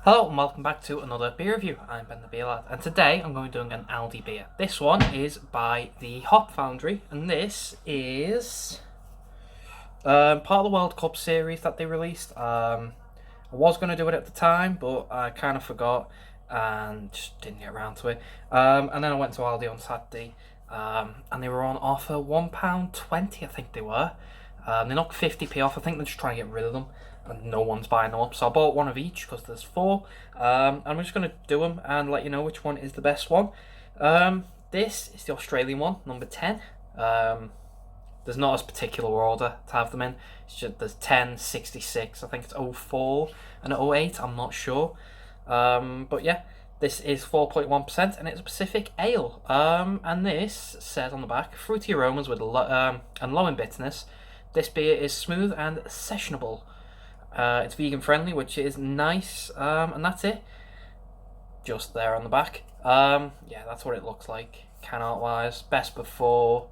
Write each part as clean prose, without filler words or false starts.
Hello and welcome back to another beer review. I'm Ben the Beer Lad, and today I'm going to be doing an Aldi beer. This one is by the Hop Foundry, and this is part of the World Cup series that they released. I was going to do it at the time, but I kind of forgot and just didn't get around to it. And then I went to Aldi on Saturday, and they were on offer £1.20, I think they were. They knocked 50p off. I think they're just trying to get rid of them, and no one's buying them up. So I bought one of each because there's four. I'm just going to do them and let you know which one is the best one. This is the Australian one, number 10. There's not a particular order to have them in. It's just there's 10, 66, I think it's 04 and 08, I'm not sure. But yeah, this is 4.1% and it's a Pacific Ale. And this says on the back, fruity aromas with and low in bitterness. This beer is smooth and sessionable. It's vegan friendly, which is nice, and that's it. Just there on the back. Yeah, that's what it looks like, can art wise. Best before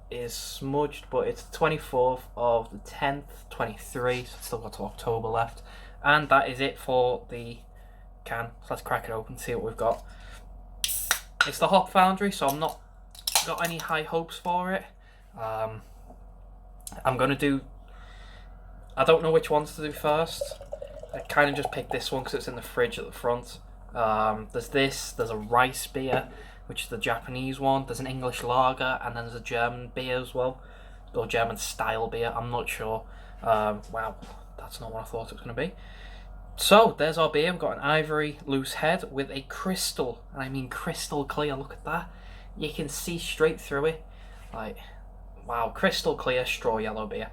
is smudged, but it's the 24th of the 10th, 23, so it's still got to October left. And that is it for the can. So let's crack it open and see what we've got. It's the Hop Foundry, so I'm not got any high hopes for it. I'm going to do... I don't know which ones to do first. I kind of just picked this one because it's in the fridge at the front. There's a rice beer, which is the Japanese one. There's an English lager, and then there's a German beer as well. Or German style beer, I'm not sure. Wow, that's not what I thought it was going to be. So, there's our beer. We've got an ivory loose head with a crystal, and I mean crystal clear, look at that. You can see straight through it. Like, wow, crystal clear straw yellow beer.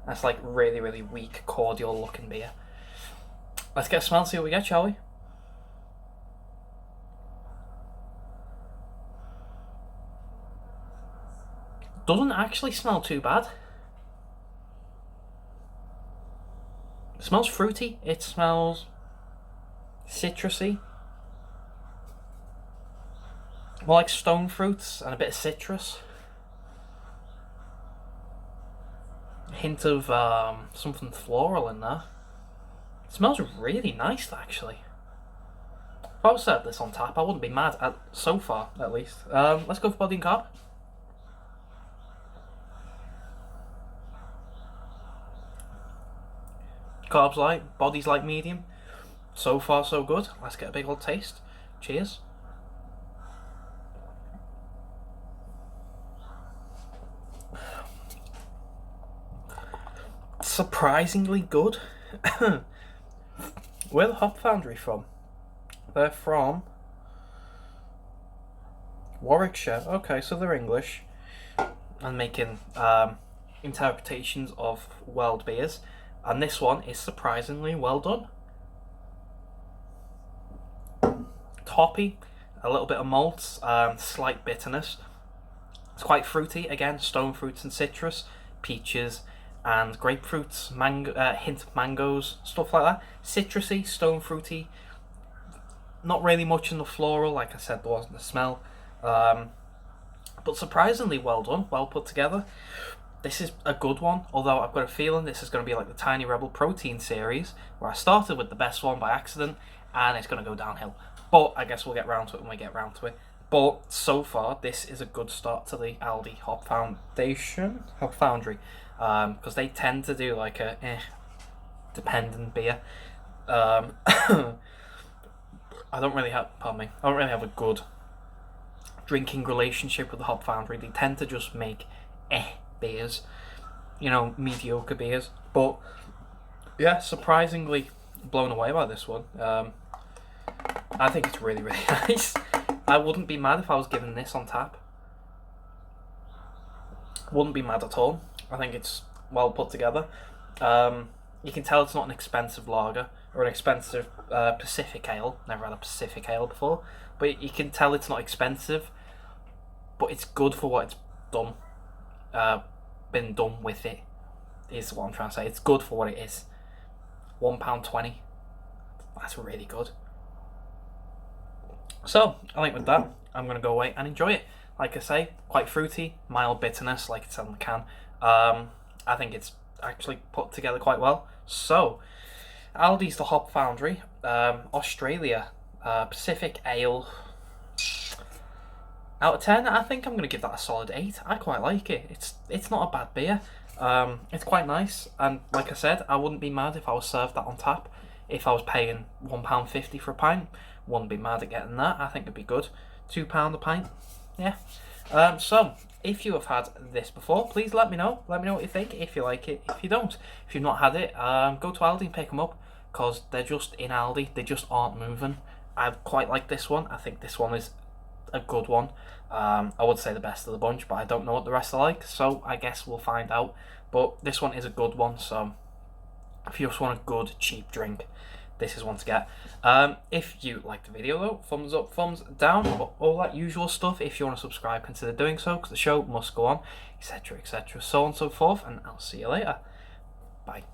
That's like really, really weak, cordial looking beer. Let's get a smell and see what we get, shall we? Doesn't actually smell too bad. It smells fruity. It smells citrusy. More like stone fruits and a bit of citrus. Hint of something floral in there. It smells really nice, actually. If I was served this on tap, I wouldn't be mad, so far at least. Let's go for body and carb. Carbs light, body's like medium. So far so good. Let's get a big old taste. Cheers. Surprisingly good. Where the Hop Foundry from? They're from Warwickshire. Okay, so they're English and making interpretations of world beers, and this one is surprisingly well done. Hoppy, a little bit of malt, slight bitterness. It's quite fruity, again, stone fruits and citrus, peaches and grapefruits, hint of mangoes, stuff like that. Citrusy, stone fruity, not really much in the floral, like I said, there wasn't the smell. But surprisingly well done, well put together. This is a good one, although I've got a feeling this is going to be like the Tiny Rebel Protein series, where I started with the best one by accident, and it's going to go downhill. But I guess we'll get round to it when we get round to it. But so far, this is a good start to the Aldi Hop Foundry. Because they tend to do like a dependent beer. I don't really have a good drinking relationship with the Hop Foundry. They tend to just make beers, mediocre beers. But yeah, surprisingly blown away by this one. I think it's really, really nice. I wouldn't be mad if I was given this on tap. Wouldn't be mad at all. I think it's well put together. You can tell it's not an expensive lager or an expensive Pacific Ale. Never had a Pacific Ale before, but you can tell it's not expensive. But it's good for what it's done. Been done with it is what I'm trying to say. It's good for what it is. £1.20. That's really good. So I think with that, I'm gonna go away and enjoy it. Like I say, quite fruity, mild bitterness, like it's on the can. I think it's actually put together quite well. So Aldi's the Hop Foundry. Australia, Pacific Ale. Out of 10, I think I'm going to give that a solid 8. I quite like it. It's not a bad beer. It's quite nice, and like I said, I wouldn't be mad if I was served that on tap. If I was paying £1.50 for a pint, wouldn't be mad at getting that. I think it'd be good. £2 a pint, yeah. So, if you have had this before, please let me know. Let me know what you think, if you like it, if you don't. If you've not had it, go to Aldi and pick them up, because they're just in Aldi. They just aren't moving. I quite like this one. I think this one is a good one. I would say the best of the bunch, but I don't know what the rest are like, so I guess we'll find out. But this one is a good one, so if you just want a good cheap drink, this is one to get. If you liked the video though, thumbs up, thumbs down, all that usual stuff. If you want to subscribe, consider doing so, because the show must go on, etc, etc, so on and so forth, and I'll see you later. Bye.